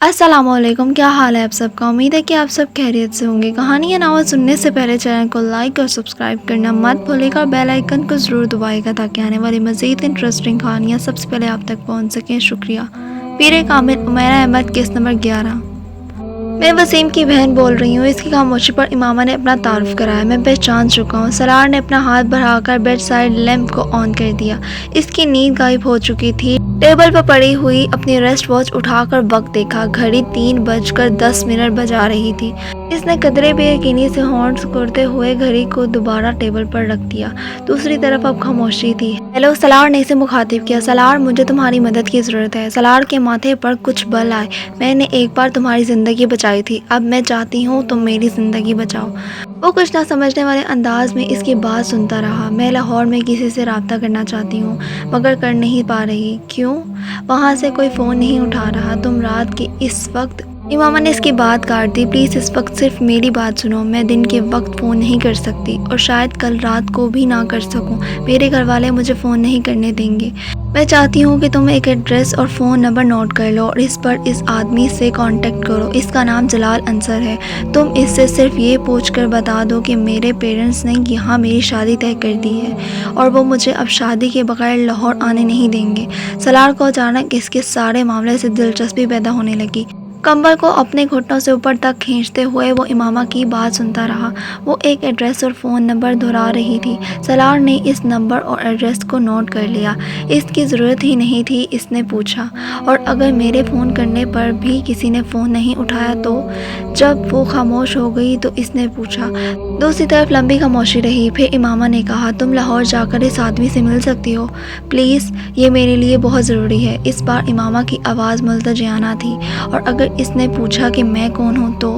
अस्सलाम वालेकुम, क्या हाल है आप सबका। उम्मीद है कि आप सब खैरियत से होंगे। कहानी या नावल सुनने से पहले चैनल को लाइक और सब्सक्राइब करना मत भूलिएगा और बेल आइकन को ज़रूर दबाइएगा ताकि आने वाली मज़ीद इंटरेस्टिंग कहानियाँ सबसे पहले आप तक पहुँच सकें। शुक्रिया। पीर कामिल उमैरा अहमद, केस नंबर 11। मैं वसीम की बहन बोल रही हूँ। इसकी खामोशी पर इमामा ने अपना तारुफ कराया। मैं पहचान चुका हूँ। सलार ने अपना हाथ बढ़ाकर बेड साइड लैंप को ऑन कर दिया। इसकी नींद गायब हो चुकी थी। टेबल पर पड़ी हुई अपनी रेस्ट वॉच उठाकर वक्त देखा। घड़ी 3:10 बजा रही थी। इसने कदरे बेयकीनी से हॉर्न करते हुए घड़ी को दोबारा टेबल पर रख दिया। दूसरी तरफ अब खामोशी थी। हेलो, सलार ने इसे मुखातिब किया। सलार, मुझे तुम्हारी मदद की ज़रूरत है। सलार के माथे पर कुछ बल आए। मैंने एक बार तुम्हारी ज़िंदगी बचाई थी, अब मैं चाहती हूँ तुम मेरी ज़िंदगी बचाओ। वो कुछ ना समझने वाले अंदाज में इसकी बात सुनता रहा। मैं लाहौर में किसी से रब्ता करना चाहती हूँ मगर कर नहीं पा रही। क्यों? वहाँ से कोई फ़ोन नहीं उठा रहा। तुम रात के इस वक्त। इमामा ने इसकी बात काट दी। प्लीज़ इस वक्त सिर्फ मेरी बात सुनो। मैं दिन के वक्त फ़ोन नहीं कर सकती और शायद कल रात को भी ना कर सकूं। मेरे घर वाले मुझे फ़ोन नहीं करने देंगे। मैं चाहती हूँ कि तुम एक एड्रेस और फ़ोन नंबर नोट कर लो और इस पर इस आदमी से कांटेक्ट करो। इसका नाम जलाल अंसर है। तुम इससे सिर्फ ये पूछ कर बता दो कि मेरे पेरेंट्स ने यहाँ मेरी शादी तय कर दी है और वो मुझे अब शादी के बगैर लाहौर आने नहीं देंगे। सलार को अचानक इसके सारे मामले से दिलचस्पी पैदा होने लगी। कंबल को अपने घुटनों से ऊपर तक खींचते हुए वो इमामा की बात सुनता रहा। वो एक एड्रेस और फ़ोन नंबर दोहरा रही थी। सलार ने इस नंबर और एड्रेस को नोट कर लिया। इसकी ज़रूरत ही नहीं थी, इसने पूछा। और अगर मेरे फ़ोन करने पर भी किसी ने फ़ोन नहीं उठाया तो? जब वो खामोश हो गई तो इसने पूछा। दूसरी तरफ लंबी खामोशी रही। फिर इमामा ने कहा, तुम लाहौर जाकर इस आदमी से मिल सकती हो प्लीज़, ये मेरे लिए बहुत ज़रूरी है। इस बार इमामा की आवाज़ मुल्तजियाना थी। और अगर इसने पूछा कि मैं कौन हूँ तो?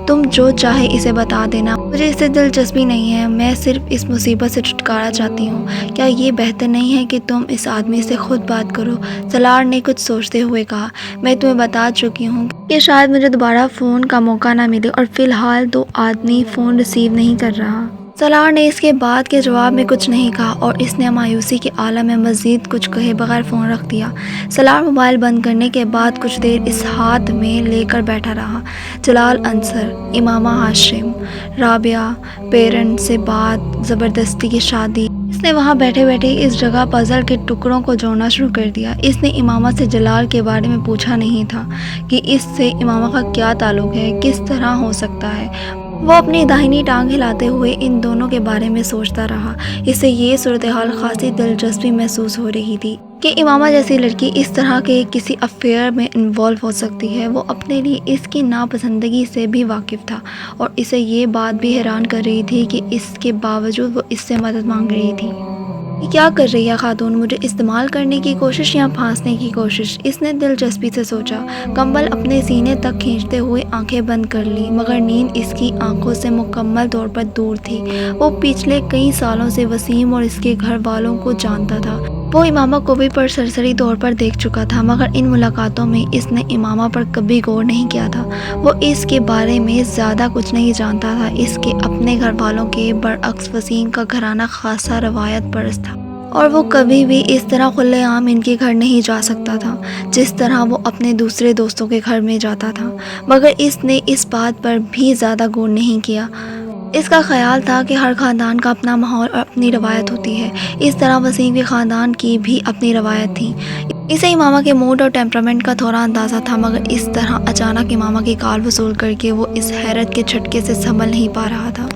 तुम जो चाहे इसे बता देना, मुझे इससे दिलचस्पी नहीं है। मैं सिर्फ इस मुसीबत से छुटकारा चाहती हूँ। क्या ये बेहतर नहीं है कि तुम इस आदमी से खुद बात करो? सलार ने कुछ सोचते हुए कहा, मैं तुम्हें बता चुकी हूँ कि शायद मुझे दोबारा फ़ोन का मौका ना मिले और फ़िलहाल दो आदमी फ़ोन रिसीव नहीं कर रहा। सलार ने इसके बाद के जवाब में कुछ नहीं कहा और इसने मायूसी के आलम में मज़ीद कुछ कहे बगैर फ़ोन रख दिया। सलार मोबाइल बंद करने के बाद कुछ देर इस हाथ में लेकर बैठा रहा। जलाल अंसर, इमामा हाशिम, राबिया, पेरेंट्स से बात, ज़बरदस्ती की शादी। इसने वहाँ बैठे बैठे इस जगह पज़ल के टुकड़ों को जोड़ना शुरू कर दिया। इसने इमामा से जलाल के बारे में पूछा नहीं था कि इससे इमामा का क्या ताल्लुक़ है, किस तरह हो सकता है। वो अपनी दाहिनी टांग हिलाते हुए इन दोनों के बारे में सोचता रहा। इसे ये सूरत हाल खासी दिलचस्पी महसूस हो रही थी कि इमामा जैसी लड़की इस तरह के किसी अफेयर में इन्वॉल्व हो सकती है। वो अपने लिए इसकी नापसंदगी से भी वाकिफ़ था और इसे ये बात भी हैरान कर रही थी कि इसके बावजूद वो इससे मदद मांग रही थी। ये क्या कर रही है खातून? मुझे इस्तेमाल करने की कोशिश या फांसने की कोशिश? इसने दिलचस्पी से सोचा। कंबल अपने सीने तक खींचते हुए आंखें बंद कर ली मगर नींद इसकी आंखों से मुकम्मल तौर पर दूर थी। वो पिछले कई सालों से वसीम और इसके घर वालों को जानता था। वो इमामा को भी पर सरसरी तौर पर देख चुका था मगर इन मुलाकातों में इसने इमामा पर कभी गौर नहीं किया था। वो इसके बारे में ज़्यादा कुछ नहीं जानता था। इसके अपने घर वालों के बरअक्स वसीम का घराना खासा रवायत परस्त था और वो कभी भी इस तरह खुलेआम इनके घर नहीं जा सकता था जिस तरह वो अपने दूसरे दोस्तों के घर में जाता था। मगर इसने इस बात पर भी ज़्यादा गौर नहीं किया। इसका ख्याल था कि हर ख़ानदान का अपना माहौल और अपनी रवायत होती है। इस तरह वसीम के ख़ानदान की भी अपनी रवायत थी। इसे इमामा के मूड और टेम्परामेंट का थोड़ा अंदाज़ा था मगर इस तरह अचानक इमामा की कॉल वसूल करके वो इस हैरत के झटके से संभल नहीं पा रहा था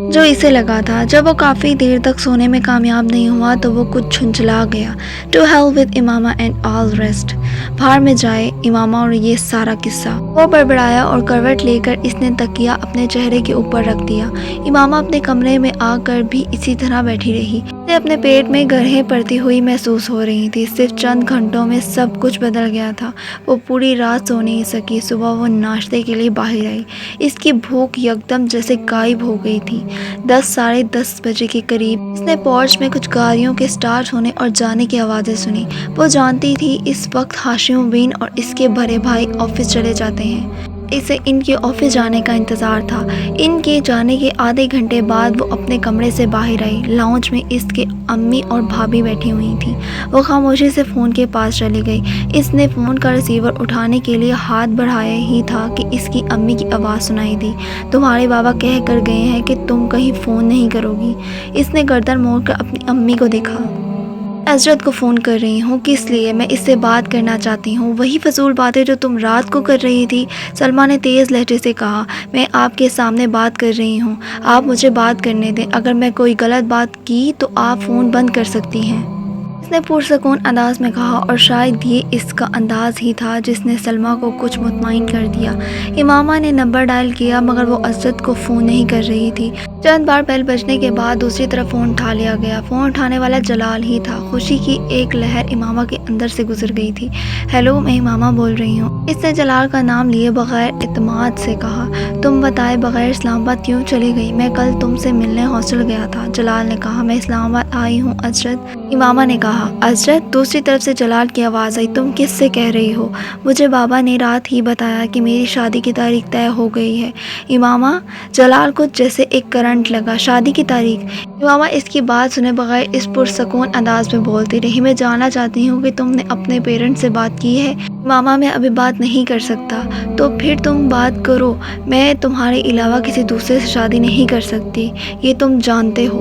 जो इसे लगा था। जब वो काफ़ी देर तक सोने में कामयाब नहीं हुआ तो वो कुछ झुंझला गया। To hell with Imama and all rest. बाहर में जाए इमामा और ये सारा किस्सा। वो बड़बड़ाया और करवट लेकर इसने तकिया अपने चेहरे के ऊपर रख दिया। इमामा अपने कमरे में आकर भी इसी तरह बैठी रही। इसे अपने पेट में गरहें पड़ती हुई महसूस हो रही थी। सिर्फ चंद घंटों में सब कुछ बदल गया था। वो पूरी रात सो नहीं सकी। सुबह वो नाश्ते के लिए बाहर आई। इसकी भूख यकदम जैसे गायब हो गई थी। 10 साढ़े 10 बजे के करीब इसने पोर्च में कुछ गाड़ियों के स्टार्ट होने और जाने की आवाज़ें सुनी। वो जानती थी इस वक्त हाशिम बिन और इसके बड़े भाई ऑफिस चले जाते हैं। इसे इनके ऑफिस जाने का इंतज़ार था। इनके जाने के आधे घंटे बाद वो अपने कमरे से बाहर आई। लाउंज में इसके अम्मी और भाभी बैठी हुई थी। वो खामोशी से फ़ोन के पास चली गई। इसने फ़ोन का रिसीवर उठाने के लिए हाथ बढ़ाया ही था कि इसकी अम्मी की आवाज़ सुनाई दी। तुम्हारे बाबा कह कर गए हैं कि तुम कहीं फ़ोन नहीं करोगी। इसने गर्दन मोड़कर अपनी अम्मी को देखा। अजरत को फ़ोन कर रही हूँ, किस लिए? मैं इससे बात करना चाहती हूँ। वही फजूल बातें जो तुम रात को कर रही थी, सलमा ने तेज़ लहजे से कहा। मैं आपके सामने बात कर रही हूँ, आप मुझे बात करने दें। अगर मैं कोई गलत बात की तो आप फ़ोन बंद कर सकती हैं, इसने पुरसकून अंदाज में कहा। और शायद ये इसका अंदाज ही था जिसने सलमा को कुछ मुतमईन कर दिया। इमामा ने नंबर डायल किया मगर वो अजरत को फ़ोन नहीं कर रही थी। चंद बार बेल बजने के बाद दूसरी तरफ फ़ोन उठा लिया गया। फ़ोन उठाने वाला जलाल ही था। खुशी की एक लहर इमामा के अंदर से गुजर गई थी। हेलो, मैं इमामा बोल रही हूँ, इसने जलाल का नाम लिए बगैर इत्मीनान से कहा। तुम बताए बगैर इस्लामाबाद क्यों चली गई? मैं कल तुमसे मिलने हॉस्टल गया था, जलाल ने कहा। मैं इस्लामाबाद आई हूँ अजरत, इमामा ने कहा। अजरत, दूसरी तरफ से जलाल की आवाज़ आई। तुम किससे कह रही हो? मुझे बाबा ने रात ही बताया कि मेरी शादी की तारीख तय हो गई है, इमामा। जलाल को जैसे एक करंट लगा। शादी की तारीख? इमामा इसकी बात सुने बगैर इस पुरसकून अंदाज में बोलती रही। मैं जानना चाहती हूँ कि तुमने अपने पेरेंट्स से बात की है? मामा, मैं अभी बात नहीं कर सकता। तो फिर तुम बात करो। मैं तुम्हारे अलावा किसी दूसरे से शादी नहीं कर सकती, ये तुम जानते हो,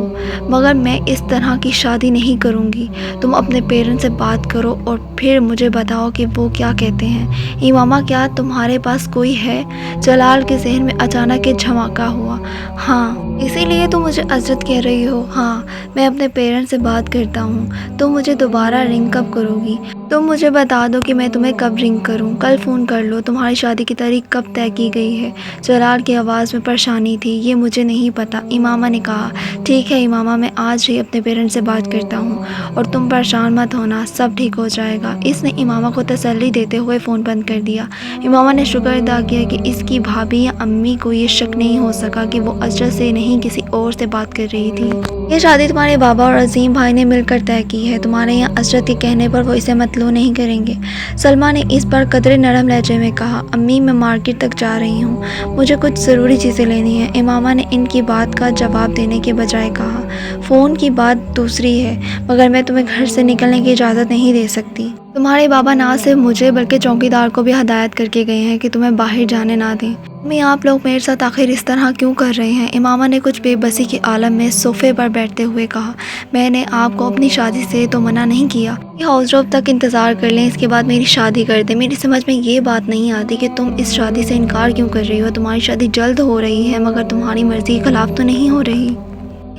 मगर मैं इस तरह की शादी नहीं करूँगी। तुम अपने पेरेंट्स से बात करो और फिर मुझे बताओ कि वो क्या कहते हैं। इमामा, क्या तुम्हारे पास कोई है? जलाल के जहन में अचानक एक झमाका हुआ। हाँ, इसीलिए तुम मुझे अजरत कह रही हो? हाँ, मैं अपने पेरेंट्स से बात करता हूँ। तुम मुझे दोबारा रिंग कब करोगी? तुम मुझे बता दो कि मैं तुम्हें कब रिंग करूं। कल फ़ोन कर लो। तुम्हारी शादी की तारीख कब तय की गई है? जलाल की आवाज़ में परेशानी थी। ये मुझे नहीं पता, इमामा ने कहा। ठीक है इमामा, मैं आज ही अपने पेरेंट्स से बात करता हूँ और तुम परेशान मत होना, सब ठीक हो जाएगा। इसने इमामा को तसल्ली देते हुए फ़ोन बंद कर दिया। इमामा ने शुक्र अदा किया कि इसकी भाभी या अम्मी को ये शक नहीं हो सका कि वो अजरत से नहीं किसी और से बात कर रही थी। ये शादी तुम्हारे बाबा और अजीम भाई ने मिलकर तय की है। तुम्हारे यहाँ अजरत के कहने पर वो इसे मतलू नहीं करेंगे। सलमा ने इस पर कदरे नरम लहजे में कहा। अम्मी, मैं मार्केट तक जा रही हूँ, मुझे कुछ ज़रूरी चीज़ें लेनी है। इमामा ने इनकी बात का जवाब देने के बजाय कहा। फ़ोन की बात दूसरी है, मगर मैं तुम्हें घर से निकलने की इजाज़त नहीं दे सकती। तुम्हारे बाबा ना सिर्फ मुझे बल्कि चौकीदार को भी हदायत करके गए हैं कि तुम्हें बाहर जाने ना दें। अम्मी, आप लोग मेरे साथ आखिर इस तरह क्यों कर रहे हैं? इमामा ने कुछ बेबसी के आलम में सोफ़े पर बैठते हुए कहा। मैंने आपको अपनी शादी से तो मना नहीं किया। ये हाउस ड्रॉप तक इंतज़ार कर लें, इसके बाद मेरी शादी कर दें। मेरी समझ में ये बात नहीं आती कि तुम इस शादी से इनकार क्यों कर रही हो। तुम्हारी शादी जल्द हो रही है, मगर तुम्हारी मर्ज़ी के खिलाफ तो नहीं हो रही।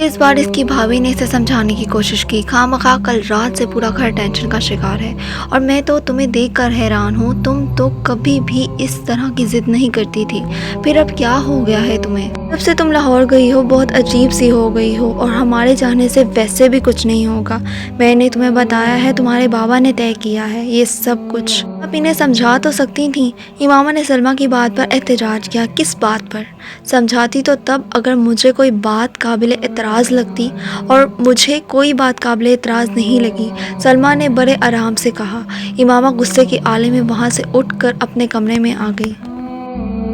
इस बार इसकी भाभी ने इसे समझाने की कोशिश की। खामखा कल रात से पूरा घर टेंशन का शिकार है और मैं तो तुम्हें देखकर हैरान हूँ। तुम तो कभी भी इस तरह की जिद नहीं करती थी, फिर अब क्या हो गया है तुम्हें? जब से तुम लाहौर गई हो बहुत अजीब सी हो गई हो और हमारे जाने से वैसे भी कुछ नहीं होगा। मैंने तुम्हें बताया है, तुम्हारे बाबा ने तय किया है ये सब कुछ। आप इन्हें समझा तो सकती थी। इमामा ने सलमा की बात पर एहतजाज किया। किस बात पर? समझाती तो तब अगर मुझे कोई बात काबिल एतराज़ लगती, और मुझे कोई बात काबिल एतराज़ नहीं लगी, सलमा ने बड़े आराम से कहा। इमामा गुस्से के आले में वहाँ से उठकर अपने कमरे में आ गई।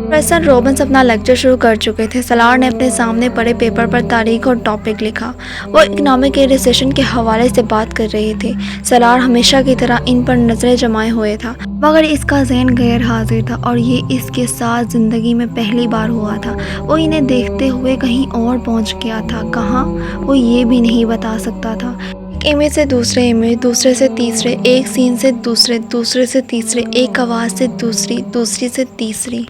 प्रोफेसर रॉबिन्स अपना लेक्चर शुरू कर चुके थे। सलार ने अपने सामने पड़े पेपर पर तारीख और टॉपिक लिखा। वो इकनॉमिक के रिसेशन के हवाले से बात कर रहे थे। सलार हमेशा की तरह इन पर नज़रें जमाए हुए था, मगर इसका ज़हन गैर हाजिर था और ये इसके साथ ज़िंदगी में पहली बार हुआ था। वो इन्हें देखते हुए कहीं और पहुंच गया था। कहाँ, वो ये भी नहीं बता सकता था। एक इमेज से दूसरे इमेज, दूसरे से तीसरे, एक सीन से दूसरे, दूसरे से तीसरे, एक आवाज़ से दूसरी, दूसरी से तीसरी।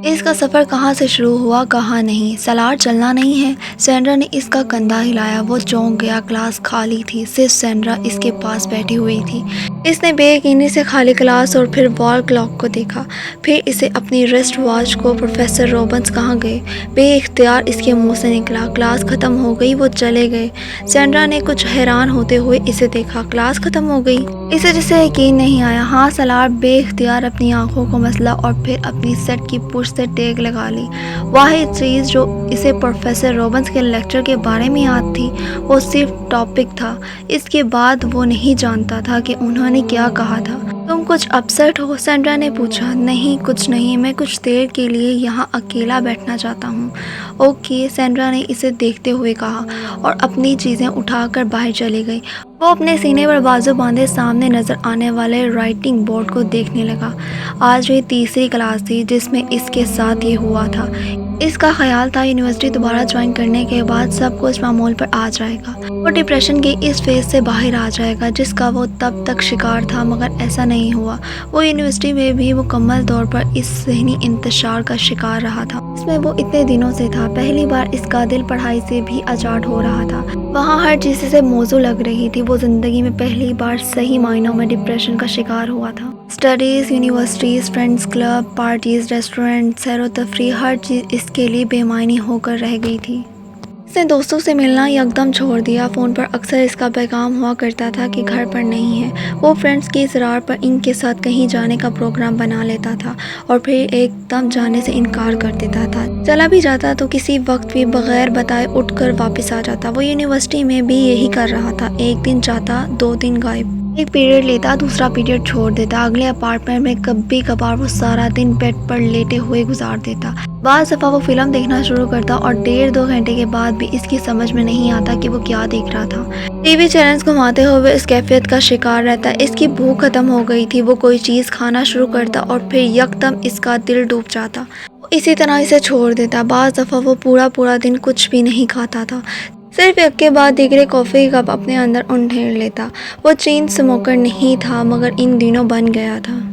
इसका सफ़र कहाँ से शुरू हुआ, कहाँ नहीं। सलार चलना नहीं है। सेंड्रा ने इसका कंधा हिलाया। वो चौंक गया। क्लास खाली थी, सिर्फ सेंड्रा इसके पास बैठी हुई थी। इसने बेयकीनी से खाली क्लास और फिर वॉल क्लॉक को देखा, फिर इसे अपनी रिस्ट वॉच को। प्रोफेसर रॉबिन्स कहाँ गए? बेइख्तियार इसके मुंह से निकला। क्लास ख़त्म हो गई, वो चले गए। सेंड्रा ने कुछ हैरान होते हुए इसे देखा। क्लास ख़त्म हो गई? इसे जिसे यकीन नहीं आया। हाँ, सलार बेइख्तियार अपनी आंखों को मसला और फिर अपनी सेट की पुश से टेक लगा ली। वाहिद चीज़ जो इसे प्रोफेसर रॉबिन्स के लेक्चर के बारे में याद थी वो सिर्फ टॉपिक था। इसके बाद वो नहीं जानता था कि उन्होंने क्या कहा था। तुम कुछ अपसेट हो? सैंड्रा ने पूछा। नहीं, कुछ नहीं, मैं कुछ देर के लिए यहाँ अकेला बैठना चाहता हूँ। ओके, सैंड्रा ने इसे देखते हुए कहा और अपनी चीज़ें उठाकर बाहर चली गई। वो अपने सीने पर बाजू बांधे सामने नज़र आने वाले राइटिंग बोर्ड को देखने लगा। आज भी तीसरी क्लास थी जिसमें इसके साथ ये हुआ था। इसका ख्याल था यूनिवर्सिटी दोबारा ज्वाइन करने के बाद सब कुछ मामूल पर आ जाएगा। वो डिप्रेशन के इस फेज से बाहर आ जाएगा जिसका वो तब तक शिकार था, मगर ऐसा नहीं हुआ। वो यूनिवर्सिटी में भी मुकम्मल तौर पर इस ज़हनी इंतशार का शिकार रहा था इसमें वो इतने दिनों से था। पहली बार इसका दिल पढ़ाई से भी अचाट हो रहा था। वहाँ हर चीज़ से मौजू लग रही थी। वो ज़िंदगी में पहली बार सही मायनों में डिप्रेशन का शिकार हुआ था। Studies, universities, friends club, parties, restaurant, सैर व तफरीह, हर चीज़ इसके लिए बेमायनी होकर रह गई थी। इसने दोस्तों से मिलना एकदम छोड़ दिया। फ़ोन पर अक्सर इसका पैगाम हुआ करता था कि घर पर नहीं है। वो फ्रेंड्स के इसरार पर इनके साथ कहीं जाने का प्रोग्राम बना लेता था और फिर एकदम जाने से इनकार कर देता था। चला भी जाता तो किसी वक्त भी बग़ैर बताए उठकर वापस आ जाता। वो यूनिवर्सिटी में भी यही कर रहा था। एक दिन जाता, 2 दिन गायब। एक पीरियड लेता, दूसरा पीरियड छोड़ देता। अगले अपार्टमेंट में कभी कभार वो सारा दिन बेड पर लेटे हुए गुजार देता। बाज़ दफ़ा वो फिल्म देखना शुरू करता और 1.5-2 घंटे के बाद भी इसकी समझ में नहीं आता कि वो क्या देख रहा था। टीवी चैनल्स घुमाते हुए इस कैफियत का शिकार रहता। इसकी भूख ख़त्म हो गई थी। वो कोई चीज़ खाना शुरू करता और फिर यकदम इसका दिल डूब जाता। इसी तरह इसे छोड़ देता। बाज़ दफ़ा वो पूरा दिन कुछ भी नहीं खाता था, सिर्फ एक के बाद दीगरे कॉफ़ी कप अपने अंदर उंडेल लेता। वो चेन स्मोकर नहीं था मगर इन दिनों बन गया था।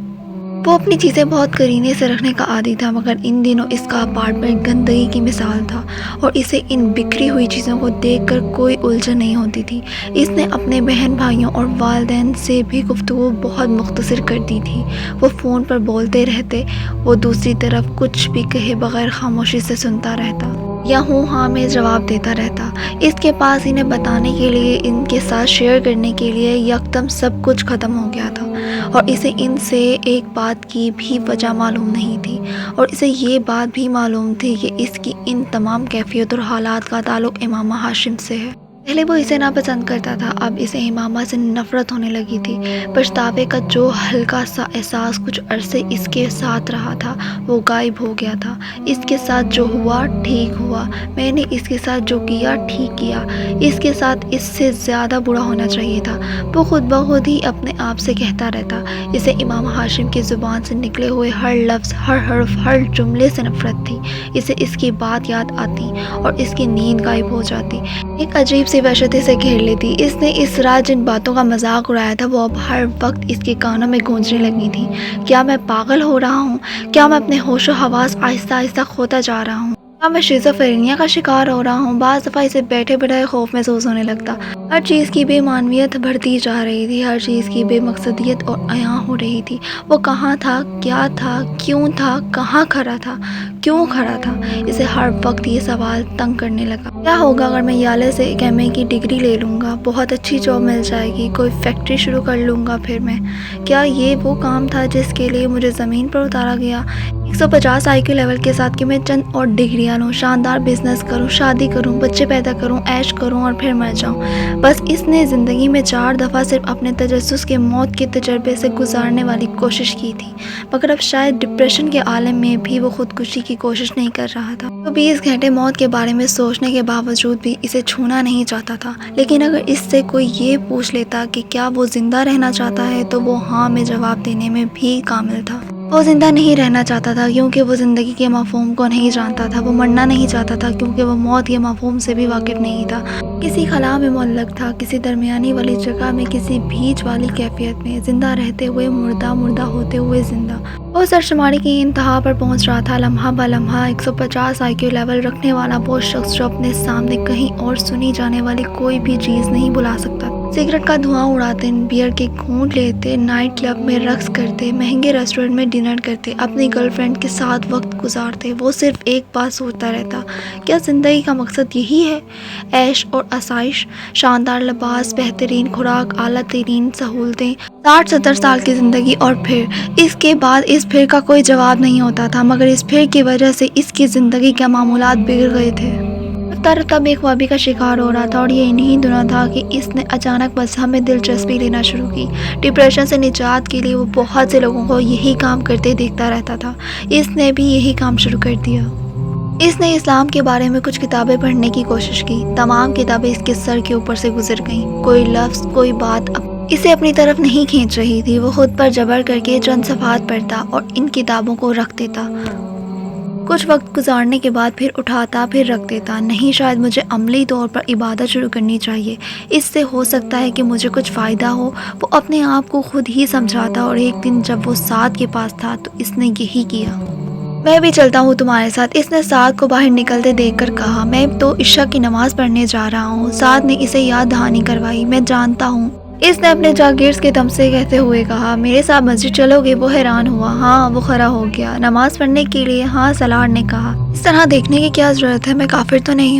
वो अपनी चीज़ें बहुत करीने से रखने का आदी था, मगर इन दिनों इसका अपार्टमेंट गंदगी की मिसाल था और इसे इन बिखरी हुई चीज़ों को देखकर कोई उलझन नहीं होती थी। इसने अपने बहन भाइयों और वालिदैन से भी गुफ्तगू बहुत मुख्तसर कर दी थी। वो फ़ोन पर बोलते रहते, वो दूसरी तरफ कुछ भी कहे बगैर खामोशी से सुनता रहता या हूँ हाँ में जवाब देता रहता। इसके पास इन्हें बताने के लिए, इनके साथ शेयर करने के लिए यकदम सब कुछ ख़त्म हो गया था और इसे इनसे एक बात की भी वजह मालूम नहीं थी और इसे ये बात भी मालूम थी कि इसकी इन तमाम कैफियत और हालात का ताल्लुक़ इमामा हाशिम से है। पहले वो इसे नापसंद करता था, अब इसे इमामा से नफ़रत होने लगी थी। पछतावे का जो हल्का सा एहसास कुछ अरसे इसके साथ रहा था वो गायब हो गया था। इसके साथ जो हुआ ठीक हुआ, मैंने इसके साथ जो किया ठीक किया, इसके साथ इससे ज़्यादा बुरा होना चाहिए था। वो खुद ब खुद ही अपने आप से कहता रहता। इसे इमाम हाशिम की ज़ुबान से निकले हुए हर लफ्ज़, हर हर्फ, हर जुमले से नफ़रत थी। इसे इसकी बात याद आती और इसकी नींद गायब हो जाती। एक अजीब सी वहशत से घेर लेती। इसने इस रात जिन बातों का मजाक उड़ाया था वो अब हर वक्त इसके कानों में गूंजने लगी थी। क्या मैं पागल हो रहा हूँ? क्या मैं अपने होशो हवास आहिस्ता आहिस्ता खोता जा रहा हूँ? क्या मैं शिज़ोफ्रेनिया का शिकार हो रहा हूँ? बाज़ दफ़ा इसे बैठे बैठे खौफ महसूस होने लगता। हर चीज़ की बेमानवियत बढ़ती जा रही थी, हर चीज़ की बेमकसदियत और अयां हो रही थी। वो कहाँ था, क्या था, क्यों था, कहाँ खड़ा था, क्यों खड़ा था? इसे हर वक्त ये सवाल तंग करने लगा। क्या होगा अगर मैं याले से एमए की डिग्री ले लूँगा? बहुत अच्छी जॉब मिल जाएगी, कोई फैक्ट्री शुरू कर लूँगा फिर मैं। क्या ये वो काम था जिसके लिए मुझे ज़मीन पर उतारा गया? 150 IQ लेवल के साथ कि मैं चंद और डिग्रियाँ लूँ, शानदार बिजनेस करूँ, शादी करूँ, बच्चे पैदा करूँ, ऐश करूँ और फिर मर जाऊँ। बस इसने ज़िंदगी में 4 दफ़ा सिर्फ अपने तजस्सुस के मौत के तजर्बे से गुजारने वाली कोशिश की थी, मगर अब शायद डिप्रेशन के आलम में भी वो खुदकुशी की कोशिश नहीं कर रहा था। तो 20 घंटे मौत के बारे में सोचने के बावजूद भी इसे छूना नहीं चाहता था। लेकिन अगर इससे कोई ये पूछ लेता कि क्या वो ज़िंदा रहना चाहता है तो वो हाँ में जवाब देने में भी कामिल था। वो ज़िंदा नहीं रहना चाहता था क्योंकि वो ज़िंदगी के मफ़हूम को नहीं जानता था। वो मरना नहीं चाहता था क्योंकि वो मौत के मफ़हूम से भी वाकिफ़ नहीं था। किसी खला में मुअल्लक़ था, किसी दरमियानी वाली जगह में, किसी बीच वाली कैफियत में, ज़िंदा रहते हुए मुर्दा, मुर्दा होते हुए ज़िंदा। वो सरशुमारी की इंतहा पर पहुंच रहा था। लम्हा ब लम्हा 150 IQ लेवल रखने वाला वो शख्स जो अपने सामने कहीं और सुनी जाने वाली कोई भी चीज़ नहीं बुला सकता। सिगरेट का धुआं उड़ाते, बियर के घूंट लेते, नाइट क्लब में रक्स करते, महंगे रेस्टोरेंट में डिनर करते, अपनी गर्लफ्रेंड के साथ वक्त गुजारते। वो सिर्फ एक बात सोचता रहता, क्या ज़िंदगी का मकसद यही है? ऐश और आसाइश, शानदार लिबास, बेहतरीन खुराक, आला तरीन सहूलतें, 60-70 साल की ज़िंदगी और फिर इसके बाद इस फिर का कोई जवाब नहीं होता था, मगर इस फिर की वजह से इसकी ज़िंदगी के मामूलात बिगड़ गए थे। तर तब बेख्वाबी का शिकार हो रहा था और ये इन्हीं दिनों था कि इसने अचानक मज़हब में दिलचस्पी लेना शुरू की। डिप्रेशन से निजात के लिए वो बहुत से लोगों को यही काम करते देखता रहता था। इसने भी यही काम शुरू कर दिया। इसने इस्लाम के बारे में कुछ किताबें पढ़ने की कोशिश की। तमाम किताबें इसके सर के ऊपर से गुजर गईं। कोई लफ्ज़, कोई बात इसे अपनी तरफ नहीं खींच रही थी। वो खुद पर जबर करके चंद सफ़हात पढ़ता और इन किताबों को रख देता। कुछ वक्त गुजारने के बाद फिर उठाता, फिर रख देता। नहीं, शायद मुझे अमली तौर पर इबादत शुरू करनी चाहिए, इससे हो सकता है कि मुझे कुछ फ़ायदा हो। वो अपने आप को खुद ही समझाता और एक दिन जब वो साद के पास था तो इसने यही किया। मैं भी चलता हूँ तुम्हारे साथ, इसने साद को बाहर निकलते देखकर कहा। मैं तो इशा की नमाज़ पढ़ने जा रहा हूँ। साद ने इसे याद दहानी करवाई। मैं जानता हूँ, इसने अपने जागीर्स के दम से कहते हुए कहा। मेरे साथ मस्जिद चलोगे? वो हैरान हुआ। हाँ, वो खड़ा हो गया। नमाज पढ़ने के लिए? हाँ, सलार ने कहा। इस तरह देखने की क्या ज़रूरत है? मैं काफिर तो नहीं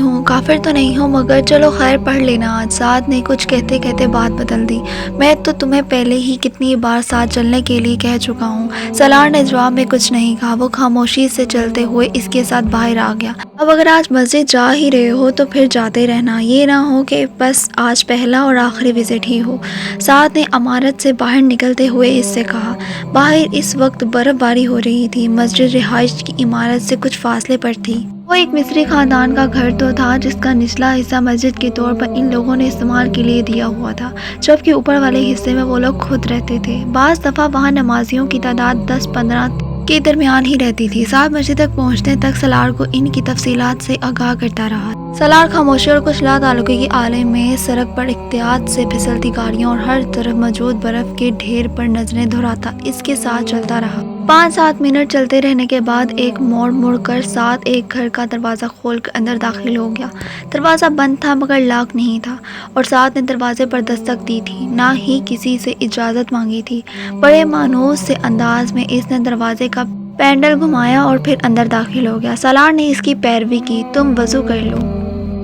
हूँ, मगर चलो खैर पढ़ लेना आज। साद ने कुछ कहते कहते बात बदल दी। मैं तो तुम्हें पहले ही कितनी बार साथ चलने के लिए कह चुका हूँ। सलार ने जवाब में कुछ नहीं कहा। वो खामोशी से चलते हुए इसके साथ बाहर आ गया। अब अगर आज मस्जिद जा ही रहे हो तो फिर जाते रहना, ये ना हो कि बस आज पहला और आखिरी विजिट ही हो। साद ने इमारत से बाहर निकलते हुए इससे कहा। बाहर इस वक्त बर्फबारी हो रही थी। मस्जिद रिहाइश की इमारत से कुछ फासले पर थी। वो एक मिस्री खानदान का घर तो था जिसका निचला हिस्सा मस्जिद के तौर पर इन लोगों ने इस्तेमाल के लिए दिया हुआ था, जबकि ऊपर वाले हिस्से में वो लोग खुद रहते थे। बाज़ दफ़ा वहाँ नमाजियों की तादाद 10-15 के दरमियान ही रहती थी। साद मस्जिद तक पहुँचने तक सलार को इनकी तफसीलात से आगाह करता रहा। सलार खामोशी और कुछ लाताल्लुकी के आलम में सड़क पर एहतियात से फिसलती गाड़ियों और हर तरफ मौजूद बर्फ के ढेर पर नजरें दोहराता इसके साथ चलता रहा। 5-7 मिनट चलते रहने के बाद एक मोड़ मुड़कर साद एक घर का दरवाज़ा खोलकर अंदर दाखिल हो गया। दरवाज़ा बंद था मगर लॉक नहीं था और साद ने दरवाजे पर दस्तक दी थी, ना ही किसी से इजाज़त मांगी थी। बड़े मानूस से अंदाज में इसने दरवाजे का पैंडल घुमाया और फिर अंदर दाखिल हो गया। सलार ने इसकी पैरवी की। तुम वज़ू कर लो।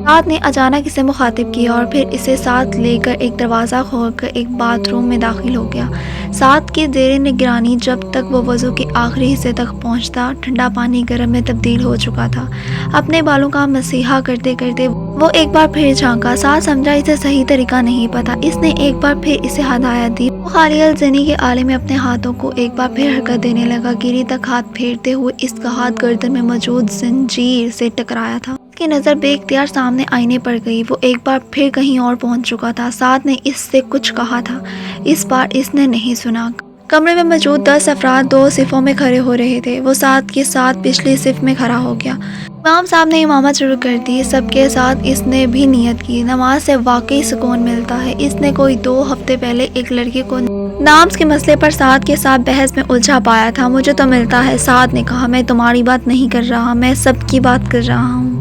साद ने अचानक इसे मुखातिब किया और फिर इसे साथ लेकर एक दरवाज़ा खोलकर एक बाथरूम में दाखिल हो गया। साद की ज़ेरे निगरानी जब तक वो वज़ू के आखिरी हिस्से तक पहुंचता, ठंडा पानी गर्म में तब्दील हो चुका था। अपने बालों का मसीहा करते करते वो एक बार फिर झांका। साद समझा इसे सही तरीका नहीं पता। इसने एक बार फिर इसे हदायत दी। वो खाली अलजनी के आले में अपने हाथों को एक बार फिर हरकत देने लगा। गिरी तक हाथ फेरते हुए इसका हाथ गर्दन में मौजूद जंजीर से टकराया था। की नज़र बेख्तियार सामने आईने पर गई। वो एक बार फिर कहीं और पहुंच चुका था। साद ने इससे कुछ कहा था, इस बार इसने नहीं सुना। कमरे में मौजूद 10 अफराद 2 सिफ़ों में खड़े हो रहे थे। वो साद के साथ पिछली सिफ में खड़ा हो गया। इमाम साहब ने इमामत शुरू कर दी। सबके साथ इसने भी नियत की। नमाज से वाकई सुकून मिलता है। इसने कोई 2 हफ्ते पहले एक लड़के को नाम्स के मसले पर साद के साथ बहस में उलझा पाया था। मुझे तो मिलता है, साद ने कहा। मैं तुम्हारी बात नहीं कर रहा, मैं सबकी बात कर रहा हूँ।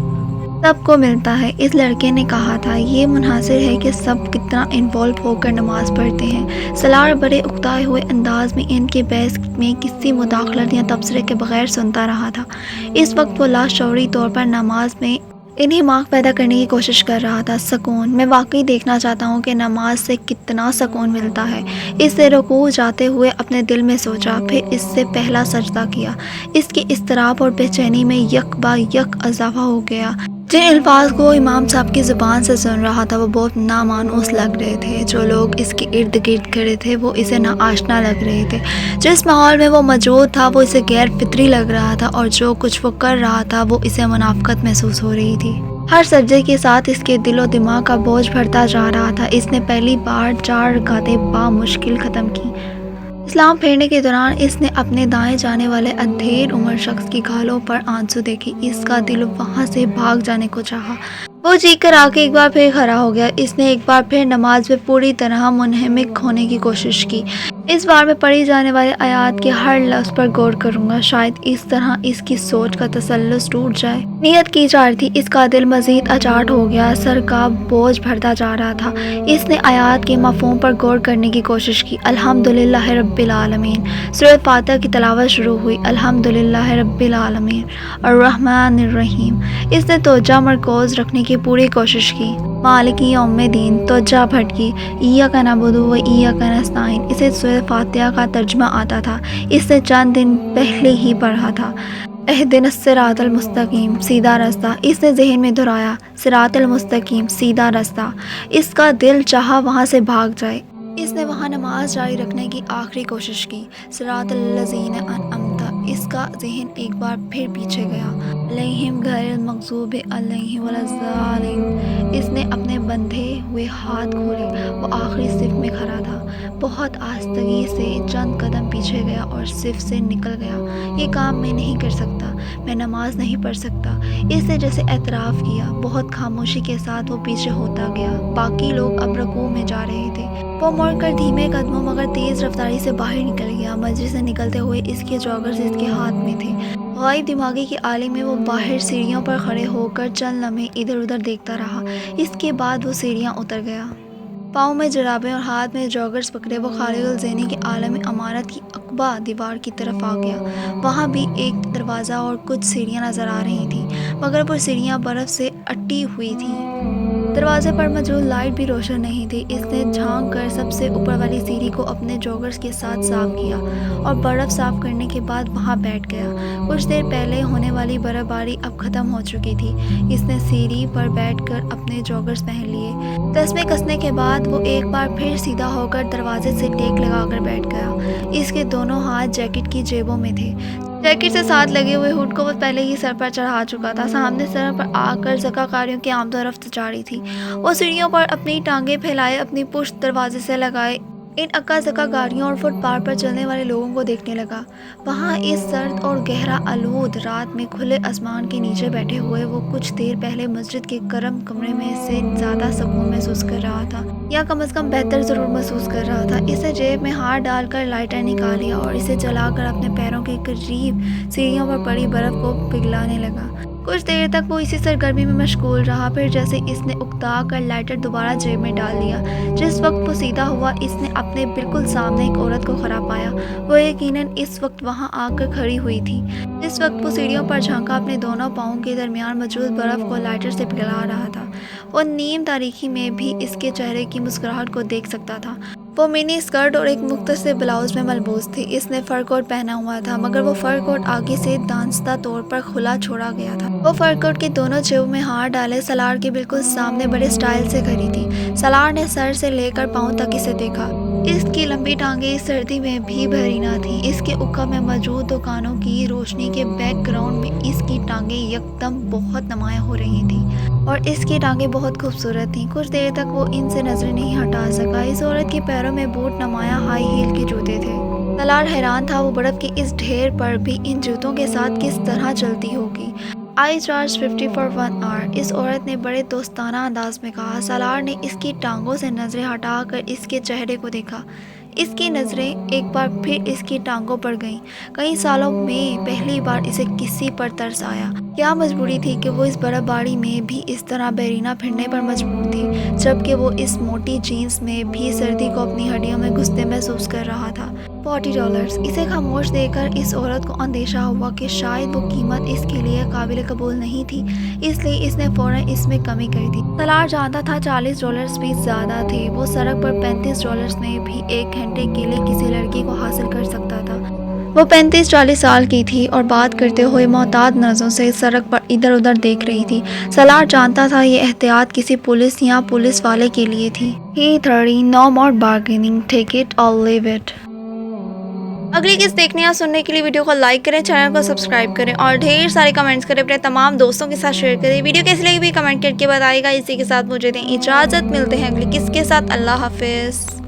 सबको मिलता है, इस लड़के ने कहा था। ये मुनासिर है कि सब कितना इन्वॉल्व होकर नमाज पढ़ते हैं। सलार बड़े उकताए हुए अंदाज में इनके बहस में किसी मुदाखलत या तबसरे के बगैर सुनता रहा था। इस वक्त वो लाशौरी तौर पर नमाज में इन्हीं मार्क पैदा करने की कोशिश कर रहा था। सुकून, मैं वाकई देखना चाहता हूँ कि नमाज से कितना सुकून मिलता है। इससे रुकू जाते हुए अपने दिल में सोचा, फिर इससे पहला सजदा किया। इसकी इस्तराब और बेचैनी में यक बा यक इजाफा हो गया। जिन अल्फाज को इमाम साहब की ज़ुबान से सुन रहा था वो बहुत नामानूस लग रहे थे। जो लोग इसके इर्द गिर्द खड़े थे वो इसे नाआशना लग रहे थे। जिस माहौल में वो मौजूद था वो इसे गैर फितरी लग रहा था और जो कुछ वो कर रहा था वो इसे मुनाफ़कत महसूस हो रही थी। हर सज्जे के साथ इसके दिलो दिमाग का बोझ बढ़ता जा रहा था। इसने पहली बार 4 रकातें बामुश्किल ख़त्म की। इस्लाम फेरने के दौरान इसने अपने दाएं जाने वाले अंधेर उम्र शख्स की गालों पर आंसू देखे। इसका दिल वहां से भाग जाने को चाहा। वो चीख कर आके एक बार फिर खड़ा हो गया। इसने एक बार फिर नमाज में पूरी तरह मुनहमिक होने की कोशिश की। इस बार मैं पढ़ी जाने वाले आयात के हर लफ्ज़ पर गौर करूंगा। शायद इस तरह इसकी सोच का तसल्लुस टूट जाए। नियत की जा रही थी। इसका दिल मजीद अचाट हो गया। सर का बोझ भरता जा रहा था। इसने आयात के मफ़हूम पर गौर करने की कोशिश की। अल्हम्दुलिल्लाह रब्बिल आलमीन। सूरह फातिहा की तिलावत शुरू हुई। अल्हम्दुलिल्लाह रब्बिल आलमीन अर्रहमानिर रहीम। इसने तोज्जा मरकोज़ रखने की पूरी कोशिश की। मालिकी यौमिद्दीन तोज्जा भटकी। इय्याका नअबुदु व इय्याका नस्तईन। इसे सूरह फातिहा का तर्जुमा आता था। इसने चंद दिन पहले ही पढ़ा था। اہدنا الصراط المستقیم، سیدھا راستہ۔ اس نے ذہن میں دہرایا، صراط المستقیم، سیدھا راستہ۔ اس کا دل چاہا وہاں سے بھاگ جائے۔ اس نے وہاں نماز جاری رکھنے کی آخری کوشش کی۔ صراط الذین انعمت، اس کا ذہن ایک بار پھر پیچھے گیا، علیہم غیر المغضوب علیہم ولا الضالین۔ اس نے اپنے بندھے ہوئے ہاتھ کھولے، وہ آخری صف میں کھڑا تھا، بہت آہستگی سے چند قدم پیچھے گیا اور صف سے نکل گیا۔ یہ کام میں نہیں کر سکتا، میں نماز نہیں پڑھ سکتا، اس نے جیسے اعتراف کیا۔ بہت خاموشی کے ساتھ وہ پیچھے ہوتا گیا، باقی لوگ اب رکوع میں جا رہے تھے۔ وہ مڑ کر دھیمے قدموں مگر تیز رفتاری سے باہر نکل گیا۔ مسجد سے نکلتے ہوئے اس کے جاگرز اس کے ہاتھ میں تھے۔ غائب دماغی کے عالم میں وہ باہر سیڑھیوں پر کھڑے ہو کر چند لمحے ادھر ادھر دیکھتا رہا۔ اس کے بعد وہ سیڑھیاں اتر گیا۔ پاؤں میں جرابیں اور ہاتھ میں جاگرز پکڑے وہ خالق الذہنی کے عالم عمارت کی عقبہ دیوار کی طرف آ گیا۔ وہاں بھی ایک دروازہ اور کچھ سیڑھیاں نظر آ رہی تھیں، مگر وہ سیڑھیاں برف سے اٹی ہوئی تھیں۔ دروازے پر موجود لائٹ بھی روشن نہیں تھی۔ اس نے جھانک کر سب سے اوپر والی سیڑھی کو اپنے جاگرز کے ساتھ صاف کیا اور برف صاف کرنے کے بعد وہاں بیٹھ گیا۔ کچھ دیر پہلے ہونے والی برف باری اب ختم ہو چکی تھی۔ اس نے سیڑھی پر بیٹھ کر اپنے جاگرز پہن لیے۔ تسمے کسنے کے بعد وہ ایک بار پھر سیدھا ہو کر دروازے سے ٹیک لگا کر بیٹھ گیا۔ اس کے دونوں ہاتھ جیکٹ کی جیبوں میں تھے۔ جیکٹ سے ساتھ لگے ہوئے ہوڈ کو وہ پہلے ہی سر پر چڑھا چکا تھا۔ سامنے سڑک پر آ کر زکاکاریوں کی آمد و رفت جاری تھی۔ وہ سیڑھیوں پر اپنی ٹانگیں پھیلائے اپنی پشت دروازے سے لگائے ان عکا زکا گاڑیوں اور فٹ پاتھ پر چلنے والے لوگوں کو دیکھنے لگا۔ وہاں اس سرد اور گہرا آلود رات میں کھلے آسمان کے نیچے بیٹھے ہوئے وہ کچھ دیر پہلے مسجد کے گرم کمرے میں سے زیادہ سکون محسوس کر رہا تھا، یا کم از کم بہتر ضرور محسوس کر رہا تھا۔ اس نے جیب میں ہاتھ ڈال کر لائٹر نکالیا اور اسے جلا کر اپنے پیروں کے قریب سیڑھیوں پر پڑی برف کو پگھلانے لگا۔ کچھ دیر تک وہ اسی سرگرمی میں مشغول رہا، پھر جیسے اس نے اکتا کر لائٹر دوبارہ جیب میں ڈال دیا۔ جس وقت وہ سیدھا ہوا اس نے اپنے بالکل سامنے ایک عورت کو کھڑا پایا۔ وہ یقیناً اس وقت وہاں آ کر کھڑی ہوئی تھی۔ جس وقت وہ سیڑھیوں پر جھانکا اپنے دونوں پاؤں کے درمیان موجود برف کو لائٹر سے پگھلا رہا تھا۔ وہ نیم تاریکی میں بھی اس کے چہرے کی مسکراہٹ کو دیکھ سکتا تھا۔ وہ منی اسکرٹ اور ایک مختصر بلاؤز میں ملبوس تھی۔ اس نے فر کوٹ پہنا ہوا تھا، مگر وہ فر کوٹ آگے سے دانستہ طور پر کھلا چھوڑا گیا تھا۔ وہ فر کوٹ کے دونوں جیبوں میں ہاتھ ڈالے سالار کے بالکل سامنے بڑے سٹائل سے کھڑی تھی۔ سالار نے سر سے لے کر پاؤں تک اسے دیکھا۔ اس کی لمبی ٹانگیں اس سردی میں بھی بھری نہ تھیں۔ اس کے عقب میں موجود دکانوں کی روشنی کے بیک گراؤنڈ میں اس کی ٹانگیں یکدم بہت نمایاں ہو رہی تھیں، اور اس کی ٹانگیں بہت خوبصورت تھیں۔ کچھ دیر تک وہ ان سے نظریں نہیں ہٹا سکا۔ اس عورت کے پیروں میں بوٹ نمایاں ہائی ہیل کے جوتے تھے۔ سالار حیران تھا وہ برف کے اس ڈھیر پر بھی ان جوتوں کے ساتھ کس طرح چلتی ہوگی۔ I charge 50 for 1 hour، اس عورت نے بڑے دوستانہ انداز میں کہا۔ سالار نے اس کی ٹانگوں سے نظریں ہٹا کر اس کے چہرے کو دیکھا۔ اس کی نظریں ایک بار پھر اس کی ٹانگوں پر گئیں۔ کئی سالوں میں پہلی بار اسے کسی پر ترس آیا۔ کیا مجبوری تھی کہ وہ اس برف باری میں بھی اس طرح بیرینہ پھرنے پر مجبور تھی، جبکہ وہ اس موٹی جینس میں بھی سردی کو اپنی ہڈیوں میں گھستے محسوس کر رہا تھا۔ $40۔ اسے خاموش دیکھ کر اس عورت کو اندیشہ ہوا کہ شاید وہ قیمت اس کے لیے قابل قبول نہیں تھی، اس لیے اس نے فوراً اس میں کمی کر دی۔ سالار جانتا تھا $40 بھی زیادہ تھے۔ وہ سڑک پر $35 میں بھی ایک گھنٹے کے لیے کسی لڑکی کو حاصل کر سکتا تھا۔ وہ 35-40 سال کی تھی اور بات کرتے ہوئے محتاط نظروں سے سڑک پر ادھر ادھر دیکھ رہی تھی۔ سالار جانتا تھا یہ احتیاط کسی پولیس یا پولیس والے کے لیے تھی۔ He30 No more bargaining, take it or leave it۔ اگلی قسط دیکھنے یا سننے کے لیے ویڈیو کو لائک کریں، چینل کو سبسکرائب کریں اور ڈھیر سارے کمنٹس کریں، اپنے تمام دوستوں کے ساتھ شیئر کریں۔ ویڈیو کیسی لگی بھی کمنٹ کر کے بتائے گا۔ اسی کے ساتھ مجھے دیں اجازت، ملتے ہیں اگلی قسط کے ساتھ۔ اللہ حافظ۔